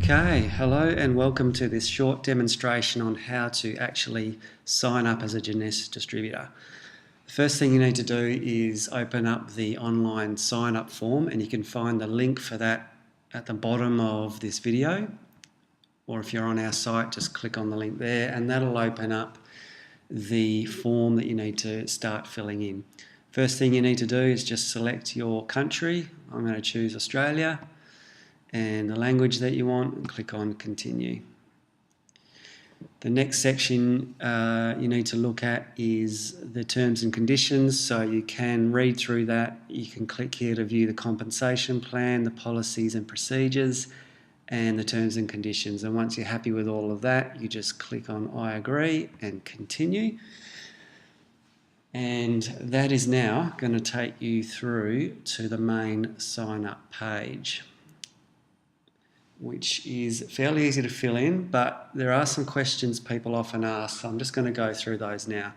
Okay, hello and welcome to this short demonstration on how to actually sign up as a Jeunesse distributor. The first thing you need to do is open up the online sign up form, and you can find the link for that at the bottom of this video, or if you're on our site just click on the link there and that'll open up the form that you need to start filling in. First thing you need to do is just select your country. I'm going to choose Australia, and the language that you want, and click on continue. The next section you need to look at is the terms and conditions, so you can read through that. You can click here to view the compensation plan, the policies and procedures, and the terms and conditions. And once you're happy with all of that, you just click on I agree and continue. And that is now going to take you through to the main sign up page, which is fairly easy to fill in, but there are some questions people often ask, so I'm just going to go through those now.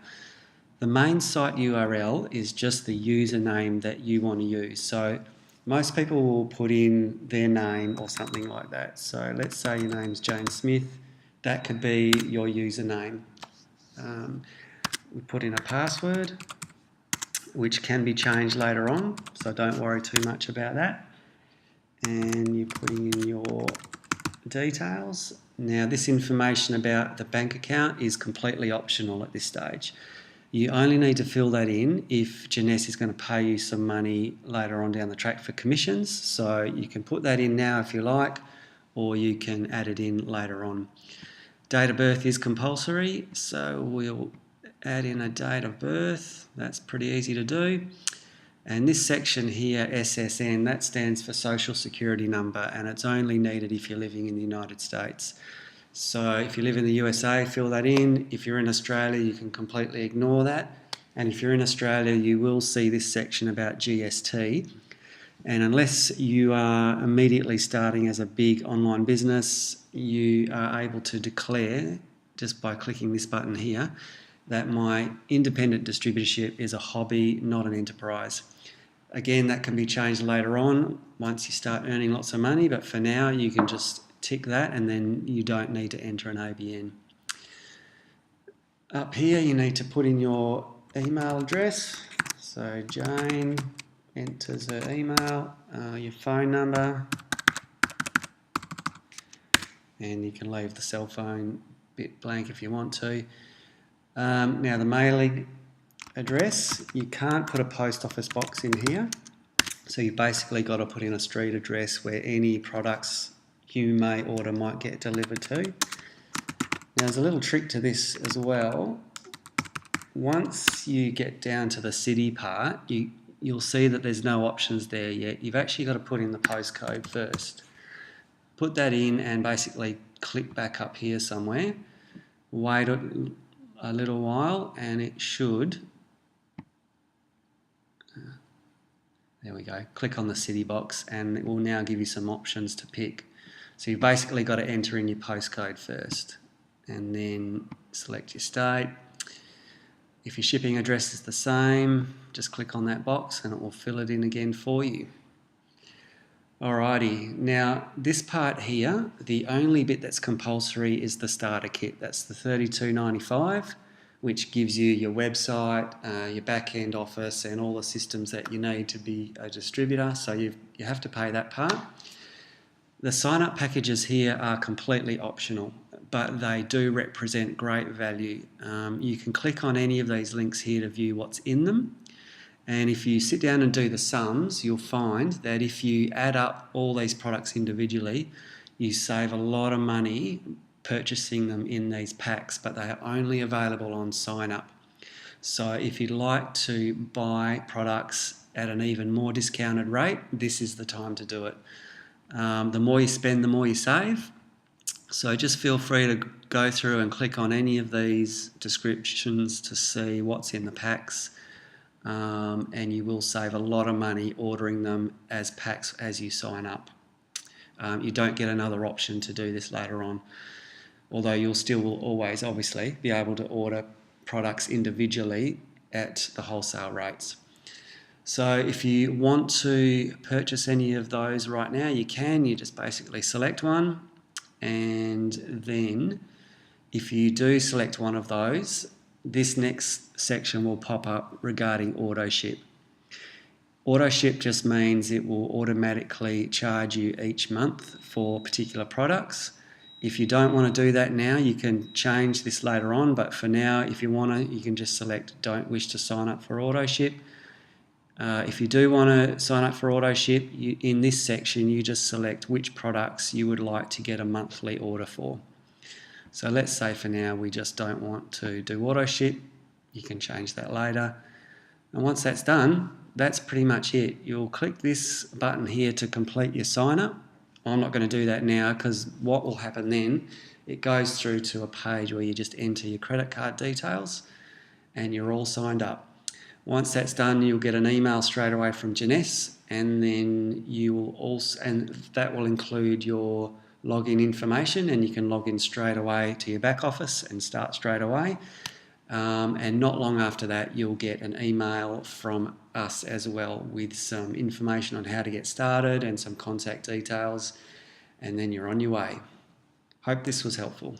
The main site URL is just the username that you want to use. So most people will put in their name or something like that. So let's say your name's Jane Smith. That could be your username. We put in a password, which can be changed later on, so don't worry too much about that. And you're putting in your details. Now, this information about the bank account is completely optional at this stage. You only need to fill that in if Jeunesse is going to pay you some money later on down the track for commissions. So you can put that in now if you like, or you can add it in later on. Date of birth is compulsory, so we'll add in a date of birth. That's pretty easy to do. And this section here, SSN, that stands for Social Security Number, and it's only needed if you're living in the United States. So if you live in the USA, fill that in. If you're in Australia, you can completely ignore that. And if you're in Australia, you will see this section about GST. And unless you are immediately starting as a big online business, you are able to declare, just by clicking this button here, that my independent distributorship is a hobby, not an enterprise. Again, that can be changed later on once you start earning lots of money, but for now you can just tick that and then you don't need to enter an ABN. Up here you need to put in your email address. So Jane enters her email, your phone number, and you can leave the cell phone bit blank if you want to. Now the mailing address, you can't put a post office box in here, so you basically got to put in a street address where any products you may order might get delivered to. Now there's a little trick to this as well. Once you get down to the city part, you'll see that there's no options there yet. You've actually got to put in the postcode first. Put that in and basically click back up here somewhere. Wait a little while and it should, there we go, click on the city box and it will now give you some options to pick. So you've basically got to enter in your postcode first and then select your state. If your shipping address is the same, just click on that box and it will fill it in again for you. Alrighty, now this part here, the only bit that's compulsory is the starter kit. That's the $32.95, which gives you your website, your back-end office and all the systems that you need to be a distributor, so you have to pay that part. The sign-up packages here are completely optional, but they do represent great value. You can click on any of these links here to view what's in them. And if you sit down and do the sums, you'll find that if you add up all these products individually, you save a lot of money purchasing them in these packs, but they are only available on sign up. So if you'd like to buy products at an even more discounted rate, this is the time to do it. The more you spend, the more you save. So just feel free to go through and click on any of these descriptions to see what's in the packs. And you will save a lot of money ordering them as packs as you sign up. You don't get another option to do this later on, although you'll still always obviously be able to order products individually at the wholesale rates. So if you want to purchase any of those right now, you can. You just basically select one, and then if you do select one of those, this next section will pop up regarding auto ship. Auto ship just means it will automatically charge you each month for particular products. If you don't want to do that now, you can change this later on, but for now, if you want to, you can just select don't wish to sign up for auto ship. If you do want to sign up for auto ship, in this section, you just select which products you would like to get a monthly order for. So let's say for now, we just don't want to do auto ship. You can change that later. And once that's done, that's pretty much it. You'll click this button here to complete your sign up. I'm not going to do that now because what will happen then, it goes through to a page where you just enter your credit card details and you're all signed up. Once that's done, you'll get an email straight away from Jeunesse, and then you will also, and that will include your login information, and you can log in straight away to your back office and start straight away. And not long after that, you'll get an email from us as well with some information on how to get started and some contact details, and then you're on your way. Hope this was helpful.